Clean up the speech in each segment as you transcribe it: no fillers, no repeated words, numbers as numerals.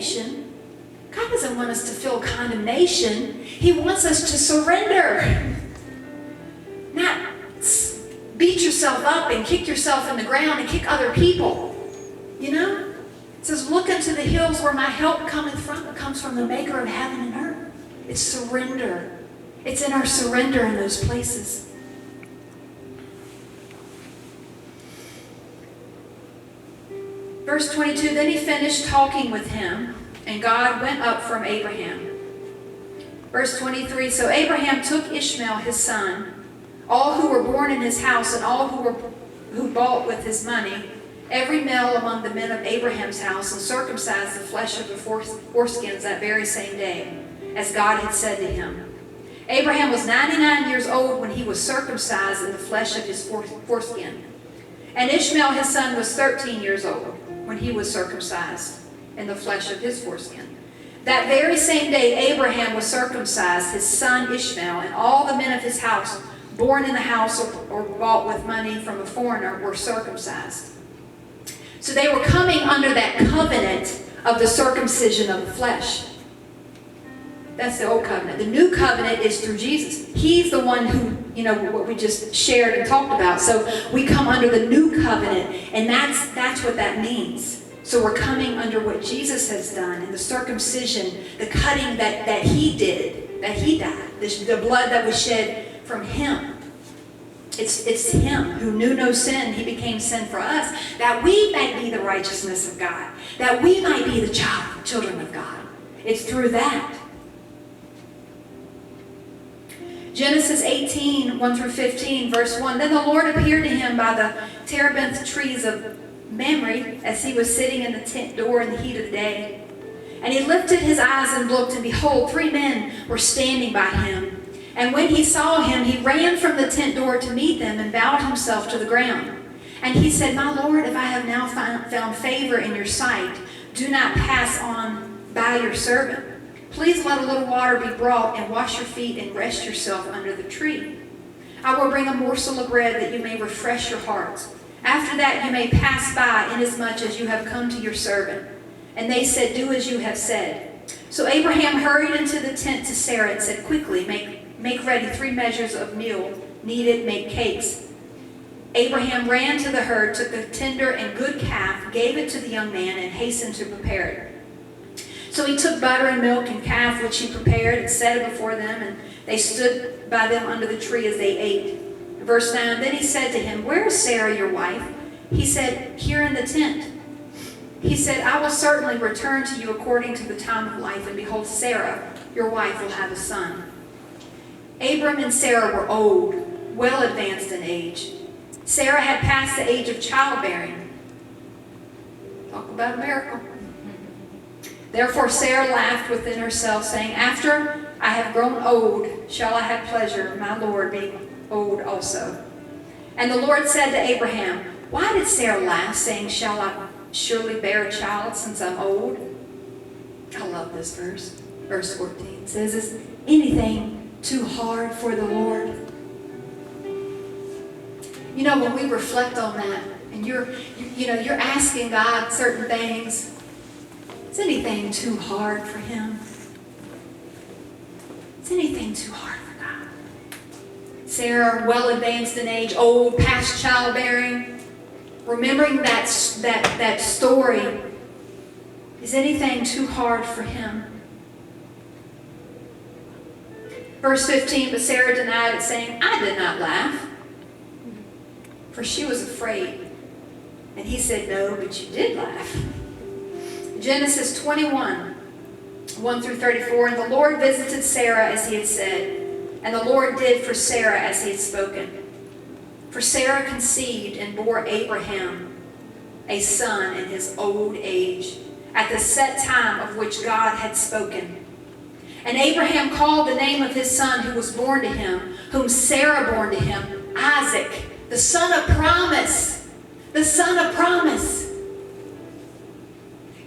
condemnation. God doesn't want us to feel condemnation. He wants us to surrender. Not beat yourself up and kick yourself in the ground and kick other people. You know? It says, look unto the hills where my help cometh from. It comes from the maker of heaven and earth. It's surrender. It's in our surrender in those places. Verse 22, then he finished talking with him, and God went up from Abraham. Verse 23, so Abraham took Ishmael his son, all who were born in his house, and all who bought with his money, every male among the men of Abraham's house, and circumcised the flesh of the foreskins that very same day, as God had said to him. Abraham was 99 years old when he was circumcised in the flesh of his foreskin. And Ishmael his son was 13 years old when he was circumcised in the flesh of his foreskin. That very same day Abraham was circumcised, his son Ishmael, and all the men of his house, born in the house or bought with money from a foreigner, were circumcised. So they were coming under that covenant of the circumcision of the flesh. That's the old covenant. The new covenant is through Jesus. He's the one who, what we just shared and talked about. So we come under the new covenant, and that's what that means. So we're coming under what Jesus has done, and the circumcision, the cutting that he did, that he died, the blood that was shed from him. It's him who knew no sin. He became sin for us, that we might be the righteousness of God, that we might be the children of God. It's through that. Genesis 18, 1 through 15, verse 1. Then the Lord appeared to him by the terebinth trees of Mamre as he was sitting in the tent door in the heat of the day. And he lifted his eyes and looked, and behold, 3 men were standing by him. And when he saw him, he ran from the tent door to meet them and bowed himself to the ground. And he said, my Lord, if I have now found favor in your sight, do not pass on by your servant. Please let a little water be brought, and wash your feet and rest yourself under the tree. I will bring a morsel of bread that you may refresh your hearts. After that you may pass by, inasmuch as you have come to your servant. And they said, do as you have said. So Abraham hurried into the tent to Sarah and said, quickly, make ready 3 measures of meal, kneaded, make cakes. Abraham ran to the herd, took a tender and good calf, gave it to the young man, and hastened to prepare it. So he took butter and milk and calf, which he prepared, and set it before them, and they stood by them under the tree as they ate. Verse 9, then he said to him, where is Sarah, your wife? He said, here in the tent. He said, I will certainly return to you according to the time of life, and behold, Sarah, your wife, will have a son. Abram and Sarah were old, well advanced in age. Sarah had passed the age of childbearing. Talk about a miracle. Therefore Sarah laughed within herself, saying, after I have grown old, shall I have pleasure, my Lord being old also. And the Lord said to Abraham, why did Sarah laugh, saying, shall I surely bear a child since I'm old? I love this verse. Verse 14 says, is anything too hard for the Lord? When we reflect on that, and you're asking God certain things, is anything too hard for him? Is anything too hard for God? Sarah, well advanced in age, old, past childbearing, remembering that story. Is anything too hard for him? Verse 15, but Sarah denied it, saying, I did not laugh, for she was afraid. And he said, no, but you did laugh. Genesis 21, 1 through 34, and the Lord visited Sarah as he had said, and the Lord did for Sarah as he had spoken. For Sarah conceived and bore Abraham a son in his old age, at the set time of which God had spoken. And Abraham called the name of his son who was born to him, whom Sarah bore to him, Isaac, the son of promise. The son of promise.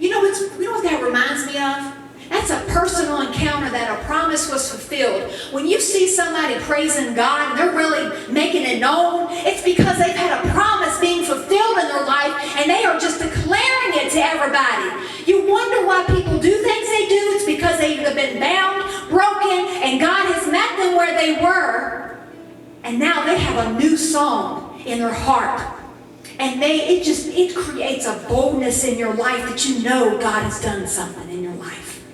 You know what that reminds me of? That's a personal encounter that a promise was fulfilled. When you see somebody praising God and they're really making it known, it's because they've had a promise being fulfilled in their life, and they are just declaring it to everybody. You wonder why people do things they do. It's because they've been bound, broken, and God has met them where they were. And now they have a new song in their heart. And it creates a boldness in your life that you know God has done something in your life.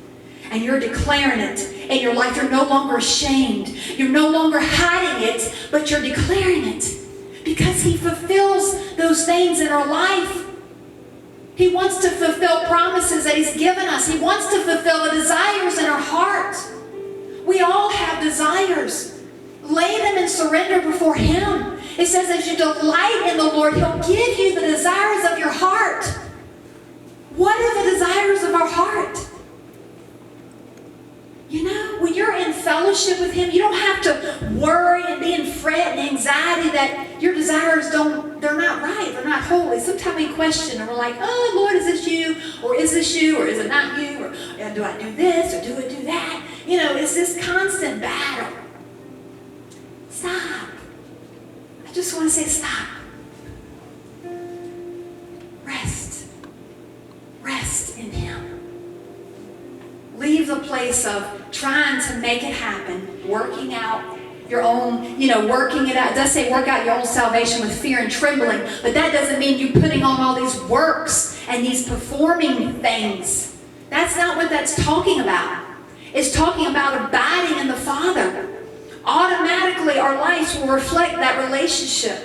And you're declaring it in your life. You're no longer ashamed. You're no longer hiding it, but you're declaring it. Because He fulfills those things in our life. He wants to fulfill promises that He's given us. He wants to fulfill the desires in our heart. We all have desires. Lay them and surrender before Him. It says as you delight in the Lord, He'll give you the desires of your heart. What are the desires of our heart? You know, when you're in fellowship with Him, you don't have to worry and be in fret and anxiety that your desires they're not right, they're not holy. Sometimes we question and we're like, oh Lord, is this you? Or is this you? Or is it not you? Or do I do this? Or do I do that? You know, it's this constant battle. Stop. I just want to say stop. Rest. Rest in Him. Leave the place of trying to make it happen, working out your own, working it out. It does say work out your own salvation with fear and trembling, but that doesn't mean you putting on all these works and these performing things. That's not what that's talking about. It's talking about abiding in the Father. Automatically, our lives will reflect that relationship.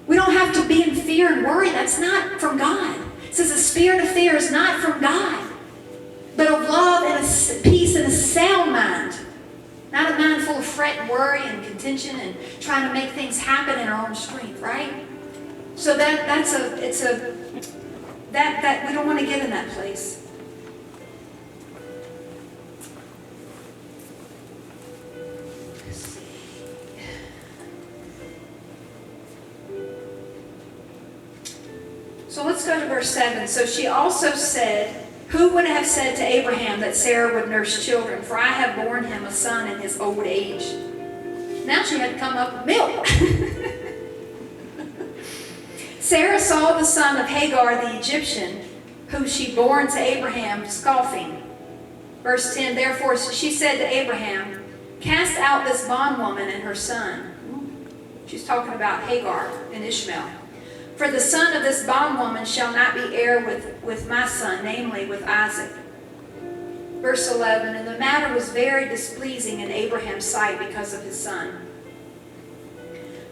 We don't have to be in fear and worry. That's not from God. It says the spirit of fear is not from God, but of love and a peace and a sound mind. Not a mind full of fret and worry and contention and trying to make things happen in our own strength, right? So that we don't want to get in that place. So let's go to verse 7. So she also said, who would have said to Abraham that Sarah would nurse children? For I have borne him a son in his old age. Now she had to come up with milk. Sarah saw the son of Hagar the Egyptian, whom she bore to Abraham, scoffing. Verse 10, therefore she said to Abraham, cast out this bondwoman and her son. She's talking about Hagar and Ishmael. For the son of this bondwoman shall not be heir with my son, namely with Isaac. Verse 11, and the matter was very displeasing in Abraham's sight because of his son.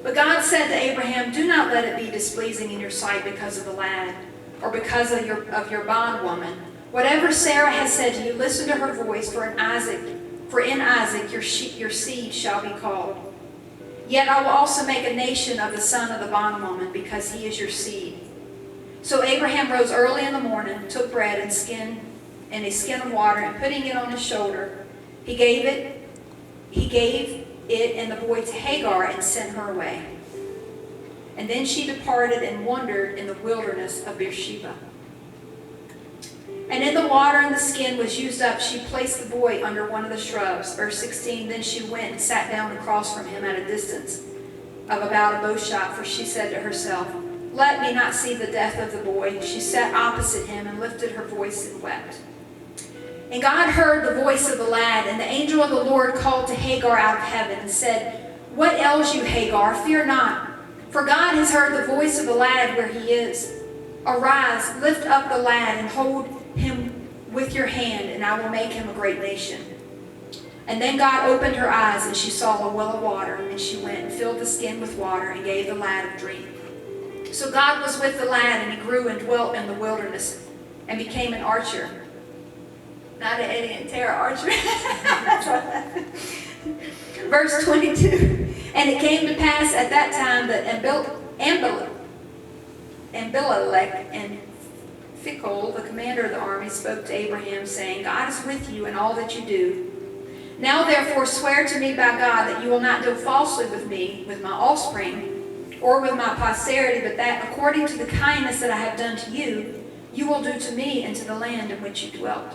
But God said to Abraham, do not let it be displeasing in your sight because of the lad, or because of your bondwoman. Whatever Sarah has said to you, listen to her voice, for in Isaac your seed shall be called. Yet I will also make a nation of the son of the bondwoman, because he is your seed. So Abraham rose early in the morning, took bread and a skin of water, and putting it on his shoulder, he gave it and the boy to Hagar and sent her away. And then she departed and wandered in the wilderness of Beersheba. And in the water and the skin was used up, she placed the boy under one of the shrubs. Verse 16, then she went and sat down across from him at a distance of about a bow shot, for she said to herself, let me not see the death of the boy. She sat opposite him and lifted her voice and wept. And God heard the voice of the lad, and the angel of the Lord called to Hagar out of heaven and said, what ails you, Hagar? Fear not, for God has heard the voice of the lad where he is. Arise, lift up the lad and hold him with your hand, and I will make him a great nation. And then God opened her eyes, and she saw a well of water, and she went and filled the skin with water and gave the lad a drink. So God was with the lad, and he grew and dwelt in the wilderness and became an archer. Not an Eddie and Tara archer. Verse 22. And it came to pass at that time that Abimelech and Phicol, the commander of the army, spoke to Abraham, saying, God is with you in all that you do. Now therefore swear to me by God that you will not deal falsely with me, with my offspring, or with my posterity, but that according to the kindness that I have done to you, you will do to me and to the land in which you dwelt.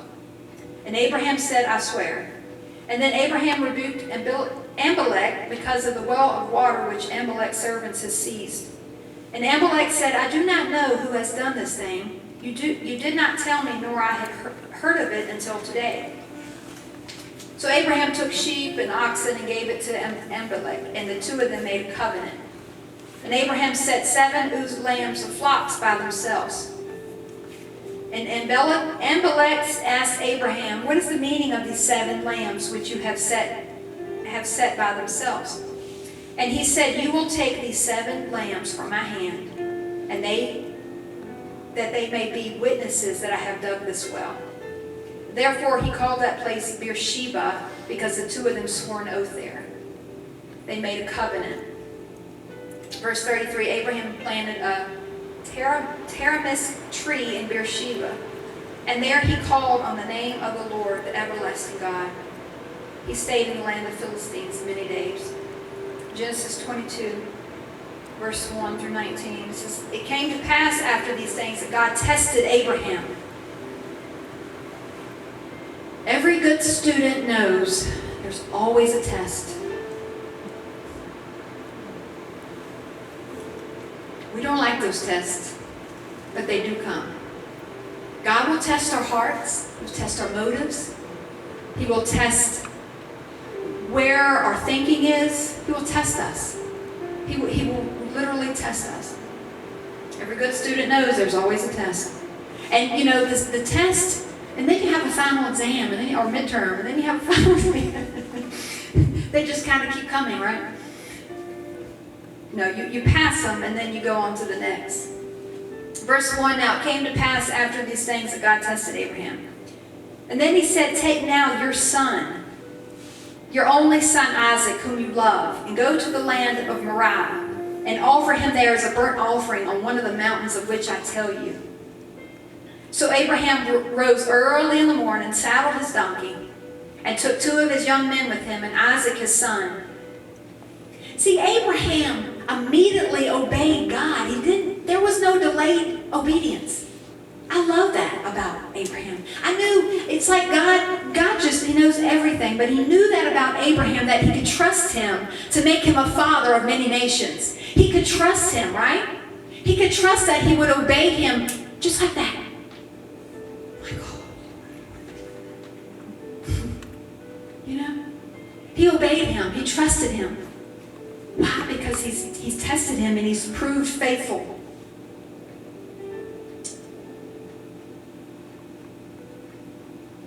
And Abraham said, I swear. And then Abraham rebuked Abimelech because of the well of water which Abimelech's servants had seized. And Abimelech said, I do not know who has done this thing. You did not tell me, nor I had heard of it until today." So Abraham took sheep and oxen and gave it to Abimelech, and the two of them made a covenant. And Abraham set 7 lambs of flocks by themselves. And Abimelech asked Abraham, "What is the meaning of these 7 lambs which you have set by themselves?" And he said, "You will take these 7 lambs from my hand, and that they may be witnesses that I have dug this well." Therefore he called that place Beersheba, because the two of them swore an oath there. They made a covenant. Verse 33, Abraham planted a tamarisk tree in Beersheba, and there he called on the name of the Lord, the everlasting God. He stayed in the land of Philistines many days. Genesis 22, verse 1 through 19. It says, "It came to pass after these things that God tested Abraham." Every good student knows there's always a test. We don't like those tests, but they do come. God will test our hearts. He will test our motives. He will test where our thinking is. He will test us. He will literally test us. Every good student knows there's always a test. And you know, the test, and then you have a final exam, and then or midterm, and then you have a final exam. They just kind of keep coming, right? No, you pass them, and then you go on to the next. Verse 1, "Now it came to pass after these things that God tested Abraham. And then he said, 'Take now your son, your only son Isaac, whom you love, and go to the land of Moriah, and offer him there as a burnt offering on one of the mountains of which I tell you.' So Abraham rose early in the morning, saddled his donkey, and took 2 of his young men with him, and Isaac his son." See, Abraham immediately obeyed God. There was no delayed obedience. I love that about Abraham. I knew, it's like God just, he knows everything, but he knew that about Abraham, that he could trust him to make him a father of many nations. He could trust him, right? He could trust that he would obey him just like that. My God. You know? He obeyed him. He trusted him. Why? Because he's tested him and he's proved faithful.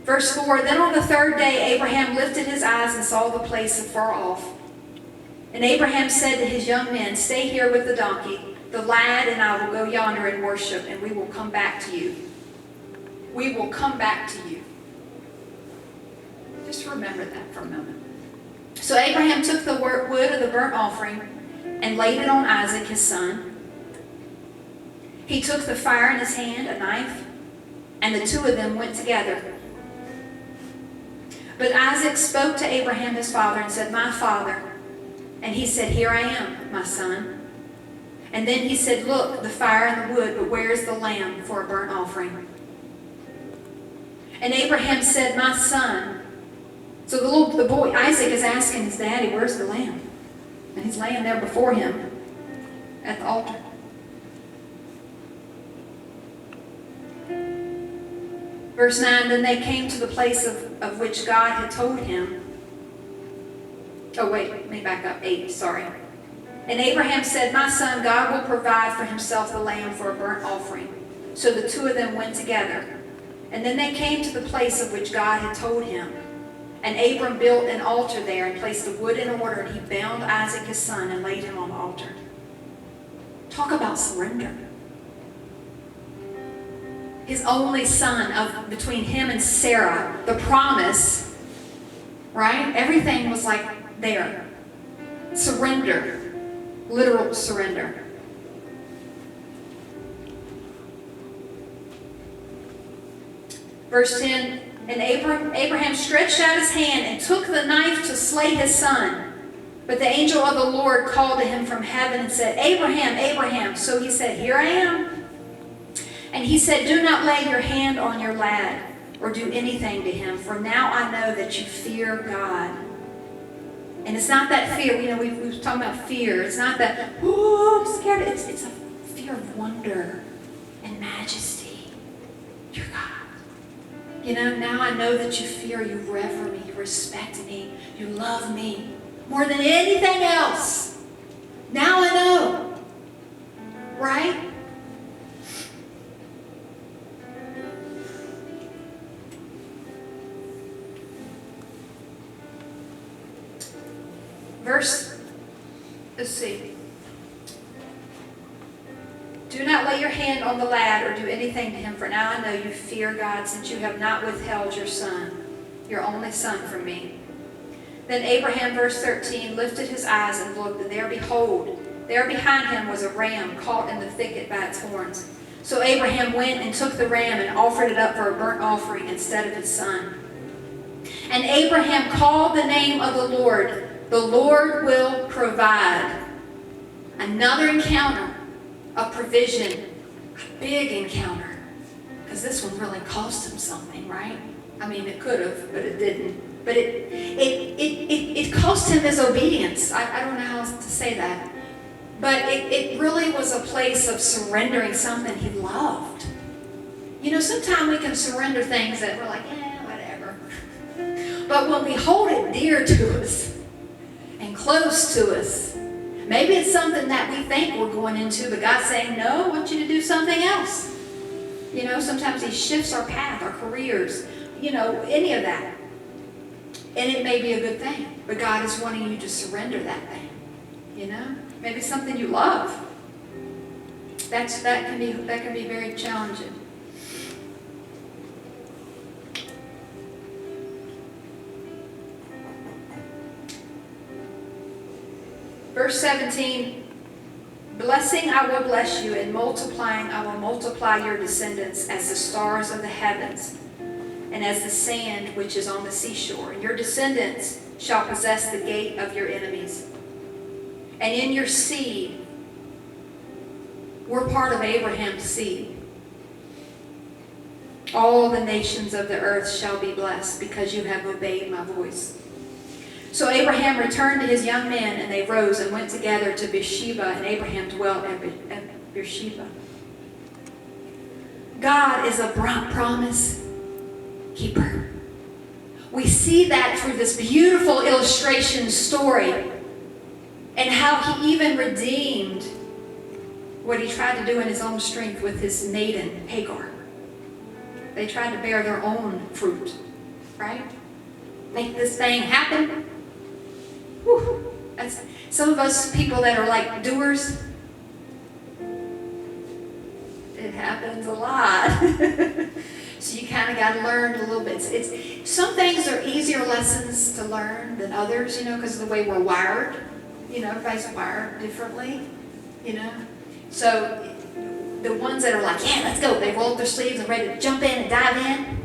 Verse 4, "Then on the 3rd day Abraham lifted his eyes and saw the place afar off. And Abraham said to his young men, 'Stay here with the donkey. The lad and I will go yonder and worship, and we will come back to you.'" We will come back to you. Just remember that for a moment. So Abraham took the wood of the burnt offering and laid it on Isaac his son. He took the fire in his hand, a knife, and the 2 of them went together. But Isaac spoke to Abraham his father and said, "My father." And he said, "Here I am, my son." And then he said, "Look, the fire and the wood, but where is the lamb for a burnt offering?" And Abraham said, "My son." So the boy Isaac is asking his daddy, "Where's the lamb?" And he's laying there before him at the altar. Verse 9, "Then they came to the place of which God had told him." Oh wait, let me back up. 8, sorry. "And Abraham said, 'My son, God will provide for himself the lamb for a burnt offering.' So the 2 of them went together. And then they came to the place of which God had told him. And Abram built an altar there and placed the wood in order, and he bound Isaac his son and laid him on the altar." Talk about surrender. His only son, between him and Sarah, the promise, right? Everything was like there. Surrender. Literal surrender. Verse 10, "And Abraham stretched out his hand and took the knife to slay his son. But the angel of the Lord called to him from heaven and said, 'Abraham, Abraham.' So he said, 'Here I am.' And he said, 'Do not lay your hand on your lad or do anything to him, for now I know that you fear God.'" And it's not that fear, you know, we were talking about fear. It's not that, "Oh, I'm scared." It's a fear of wonder and majesty. Now I know that you fear, you rever me, you respect me, you love me more than anything else. Now I know. Right? Let's see. Do not lay your hand on the lad or do anything to him, for now I know you fear God, since you have not withheld your son, your only son, from me. Then Abraham, verse 13, lifted his eyes and looked, and there, behold, there behind him was a ram caught in the thicket by its horns. So Abraham went and took the ram and offered it up for a burnt offering instead of his son. And Abraham called the name of the Lord will provide. Another encounter of provision, a big encounter. Because this one really cost him something, right? I mean, it could have, but it didn't. But it cost him his obedience. I don't know how to say that. But it really was a place of surrendering something he loved. Sometimes we can surrender things that we're like, whatever. But when we hold it dear to us and close to us, maybe it's something that we think we're going into, but God's saying, no, I want you to do something else. Sometimes He shifts our path, our careers, any of that. And it may be a good thing, but God is wanting you to surrender that thing. Maybe something you love. That can be very challenging. Verse 17, blessing I will bless you, and multiplying I will multiply your descendants as the stars of the heavens, and as the sand which is on the seashore. Your descendants shall possess the gate of your enemies. And in your seed, we're part of Abraham's seed. All the nations of the earth shall be blessed because you have obeyed my voice. So Abraham returned to his young men, and they rose and went together to Beersheba, and Abraham dwelt at Beersheba. God is a promise keeper. We see that through this beautiful illustration story, and how He even redeemed what He tried to do in His own strength with His maiden Hagar. They tried to bear their own fruit, right? Make this thing happen. Whew. That's some of us people that are like doers. It happens a lot. So you kind of got to learn a little bit. It's some things are easier lessons to learn than others, because of the way we're wired. Everybody's wired differently, So the ones that are like, yeah, let's go. They roll up their sleeves and ready to jump in and dive in.